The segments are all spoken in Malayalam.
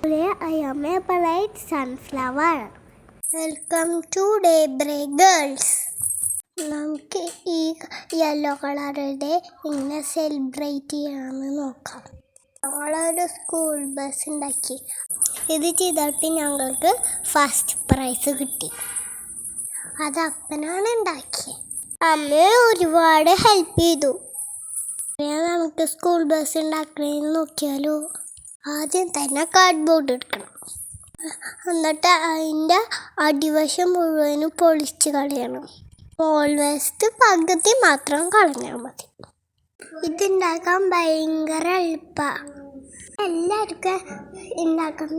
Today I am a bright sunflower. Welcome to Daybreak Girls. നമുക്ക് ഈ യെല്ലോ കളറുടെ ഇങ്ങനെ സെലിബ്രേറ്റ് ചെയ്യാമെന്ന് നോക്കാം. ഞങ്ങളൊരു സ്കൂൾ ബസ് ഉണ്ടാക്കി. ഇത് ചെയ്തിട്ട് ഞങ്ങൾക്ക് ഫസ്റ്റ് പ്രൈസ് കിട്ടി. അത് അപ്പനാണ് ഉണ്ടാക്കിയത്. അമ്മ ഒരുപാട് ഹെൽപ്പ് ചെയ്തു. നമുക്ക് സ്കൂൾ ബസ് ഉണ്ടാക്കണമെന്ന് നോക്കിയാലോ. ആദ്യം തന്നെ കാർഡ്ബോർഡ് എടുക്കണം. എന്നിട്ട് അതിൻ്റെ അടിവശം മുഴുവനും പൊളിച്ച് കളയണം. മോൾ വശത്ത് പകുതി മാത്രം കളഞ്ഞാൽ മതി. ഇതുണ്ടാക്കാൻ ഭയങ്കര എളുപ്പമാണ്. എല്ലാവർക്കും ഉണ്ടാക്കാൻ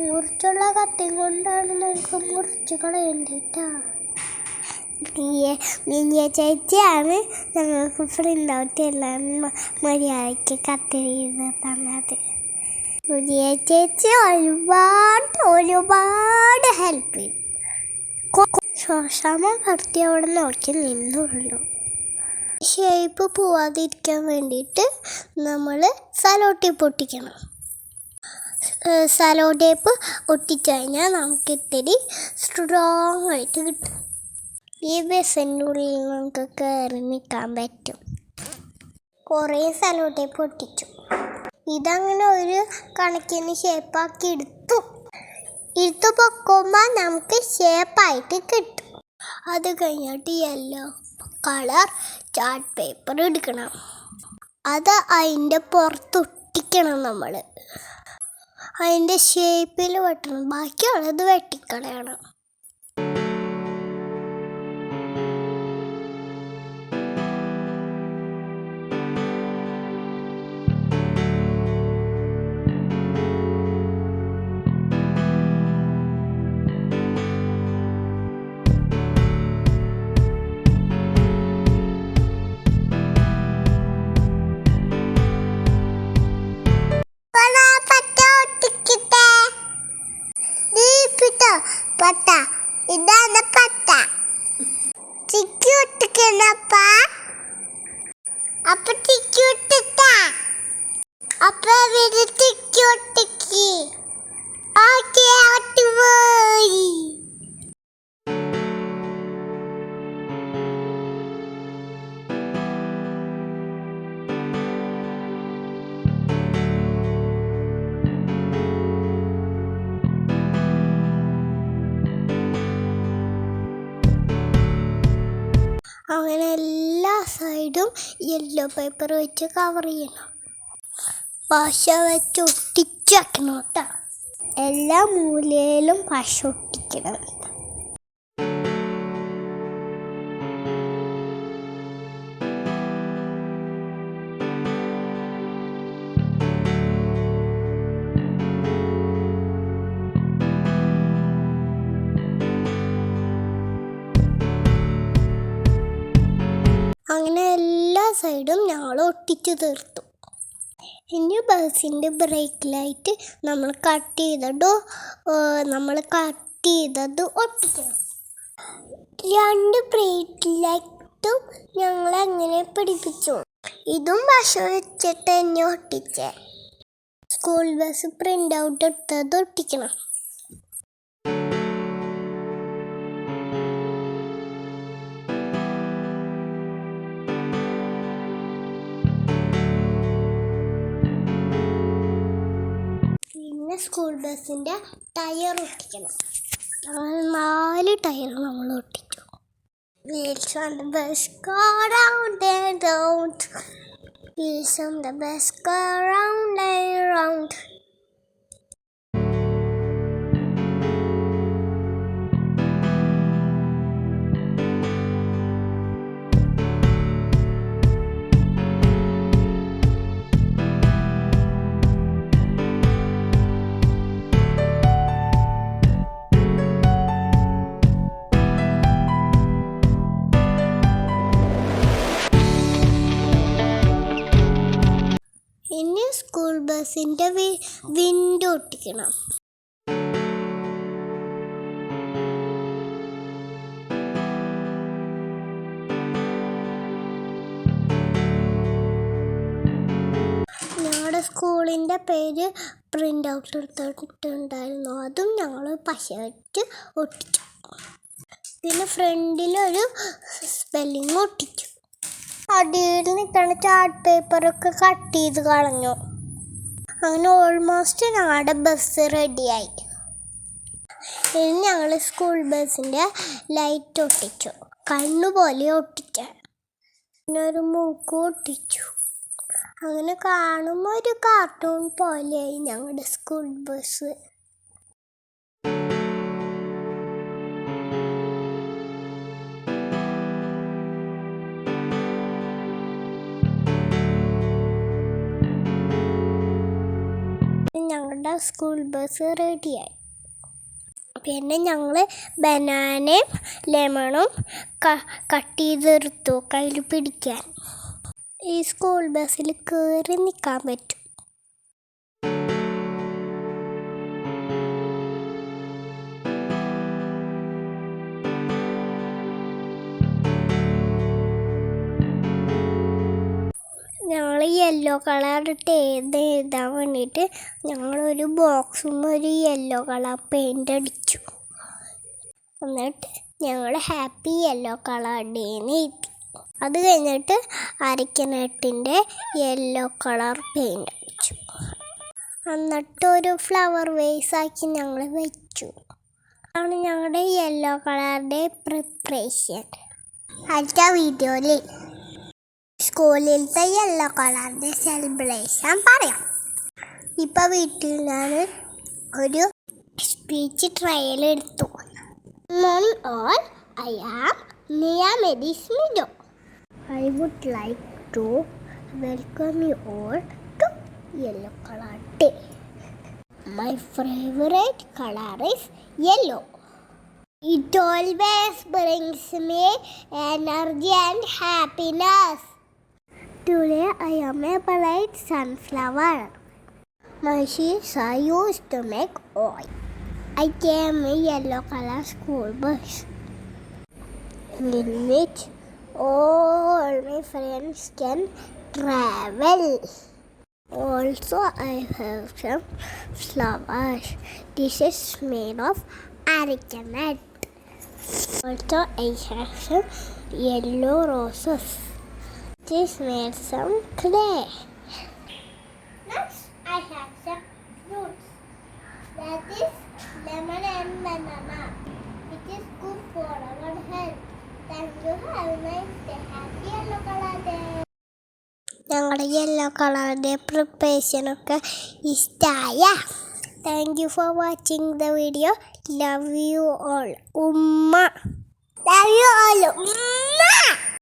മുറിച്ചുള്ള കത്തി കൊണ്ടാണ് നമുക്ക് മുറിച്ച് കളയേണ്ടിട്ടാ. മിനിയ ചേച്ചിയാണ് ഞങ്ങൾക്ക് പ്രിൻ്റ് ഔട്ട് എല്ലാം മര്യാദയ്ക്ക് കത്തി തന്നത്. മിനിയ ചേച്ചി ഒരുപാട് ഹെൽപ്പ് ചെയ്തു. ശ്വാസമ കത്തി അവിടെ നോക്കി നിന്നുള്ളൂ. ഷേപ്പ് പോവാതിരിക്കാൻ വേണ്ടിയിട്ട് നമ്മൾ സലോ ടേപ്പ് ഒട്ടിക്കണം. സലോ ടേപ്പ് ഒട്ടിച്ചു കഴിഞ്ഞാൽ നമുക്ക് ഇത്തിരി സ്ട്രോങ് ആയിട്ട് കിട്ടും. ഈ ബസ്സിൻ്റെ ഉള്ളിൽ നമുക്ക് കയറി നിൽക്കാൻ പറ്റും. കുറേ സലോ ടേപ്പ് ഒട്ടിച്ചു. ഇതങ്ങനെ ഒരു കണക്കിന് ഷേപ്പാക്കി എടുത്തു പൊക്കുമ്പോൾ നമുക്ക് ഷേപ്പായിട്ട് കിട്ടും. അത് കഴിഞ്ഞിട്ട് യെല്ലോ കളർ ചാർട്ട് പേപ്പർ എടുക്കണം. അത് അതിൻ്റെ പുറത്തൊട്ടിക്കണം. നമ്മൾ അതിൻ്റെ ഷേപ്പിൽ വെട്ടണം. ബാക്കിയുള്ളത് വെട്ടിക്കളയണം. പട്ട ഇതാണ് പട്ട. ചിക്കി ഒട്ടിക്കണപ്പ. അപ്പൊ ചിക്കി ഒട്ടിട്ട. അപ്പൊ ചിക്കി ഒട്ടിക്ക്. ഓക്കെ ഒട്ടിപ്പോയി. അങ്ങനെ എല്ലാ സൈഡും യെല്ലോ പേപ്പർ വെച്ച് കവർ ചെയ്യണം. പശ വെച്ച് ഒട്ടിക്കണം കേട്ടോ. എല്ലാ മൂലയിലും പശ ഒട്ടിക്കണം. അങ്ങനെ എല്ലാ സൈഡും ഞങ്ങൾ ഒട്ടിച്ചു തീർത്തു. ഇനി ബസ്സിൻ്റെ ബ്രേക്ക് ലൈറ്റ് നമ്മൾ കട്ട് ചെയ്തത് ഒട്ടിക്കണം. 2 ബ്രേക്ക് ലൈറ്റും ഞങ്ങൾ അങ്ങനെ പിടിപ്പിച്ചു. ഇതും പശ വെച്ചിട്ട് തന്നെ ഒട്ടിച്ചേ. സ്കൂൾ ബസ് പ്രിൻ്റ് ഔട്ട് എടുത്തത് ഒട്ടിക്കണം. സ്കൂൾ ബസ്സിൻ്റെ ടയർ ഒട്ടിക്കണം. 4 ടയർ നമ്മൾ ഒട്ടിച്ചു. Wheels on the bus go round and round. Wheels on the bus go round and round. ഇനി സ്കൂൾ ബസ്സിൻ്റെ വിൻഡോ ഒട്ടിക്കണം. ഞങ്ങളുടെ ഞങ്ങളുടെ സ്കൂളിൻ്റെ പേര് പ്രിൻ്റ് ഔട്ട് എടുത്തിട്ടുണ്ടായിരുന്നു. അതും ഞങ്ങൾ പശ വെച്ച് ഒട്ടിച്ചു. പിന്നെ ഫ്രണ്ടിലൊരു സ്പെല്ലിങ് ഒട്ടിച്ചു. അടിയിൽ നിൽക്കുന്ന ചാർട്ട് പേപ്പറൊക്കെ കട്ട് ചെയ്ത് കളഞ്ഞു. അങ്ങനെ ഓൾമോസ്റ്റ് ഞങ്ങളുടെ ബസ് റെഡിയായി. ഇനി ഞങ്ങൾ സ്കൂൾ ബസ്സിൻ്റെ ലൈറ്റ് ഒട്ടിച്ചു. കണ്ണുപോലെ ഒട്ടിച്ച, പിന്നെ ഒരു മൂക്ക് ഒട്ടിച്ചു. അങ്ങനെ കാണുമ്പോൾ ഒരു കാർട്ടൂൺ പോലെയായി ഞങ്ങളുടെ സ്കൂൾ ബസ്. ഞങ്ങളുടെ സ്കൂൾ ബസ് റെഡിയായി. പിന്നെ ഞങ്ങൾ ബനാനയും ലെമണും കട്ട് ചെയ്തെടുത്തു കയ്യിൽ പിടിക്കാൻ. ഈ സ്കൂൾ ബസ്സിൽ കയറി നിൽക്കാൻ പറ്റും. ഞങ്ങൾ യെല്ലോ കളർ എഴുതാൻ വേണ്ടിയിട്ട് ഞങ്ങളൊരു ബോക്സും ഒരു യെല്ലോ കളർ പെയിൻ്റ് അടിച്ചു. എന്നിട്ട് ഞങ്ങൾ ഹാപ്പി യെല്ലോ കളർ ഡേന്ന് എഴുതി. അത് കഴിഞ്ഞിട്ട് അരക്കനട്ടിൻ്റെ യെല്ലോ കളർ പെയിൻ്റ് അടിച്ചു. എന്നിട്ട് ഒരു ഫ്ലവർ വേസാക്കി ഞങ്ങൾ വെച്ചു. അതാണ് ഞങ്ങളുടെ യെല്ലോ കളറിൻ്റെ പ്രിപ്പറേഷൻ. അടുത്ത വീഡിയോയിൽ സ്കൂളിലത്തെ യെല്ലോ കളറിൻ്റെ സെലിബ്രേഷൻ പറയാം. ഇപ്പം വീട്ടിൽ ഞാൻ ഒരു സ്പീച്ച് ട്രയൽ എടുത്തു. Morning all, I am Nia Medismido. I would like to welcome you all to Yellow Color Day. My favorite color is yellow. It always brings me energy and happiness. Today I am a bright sunflower. My seeds are used to make oil. I came a yellow color school bus in which all my friends can travel. Also, I have some flowers. This is made of arecanut. Also, I have some yellow roses. This made some clay. Next, I have some fruits. That is lemon and banana. It is good for our health. Thank you. Have a nice day. Happy Yellow Color Day. ഞങ്ങളുടെ യെല്ലോ കളറിൻ്റെ പ്രിപ്പറേഷനൊക്കെ ഇഷ്ടമായ. Thank you for watching the video. Love you all. ഉമ്മ. Love you all. ഉമ്മ.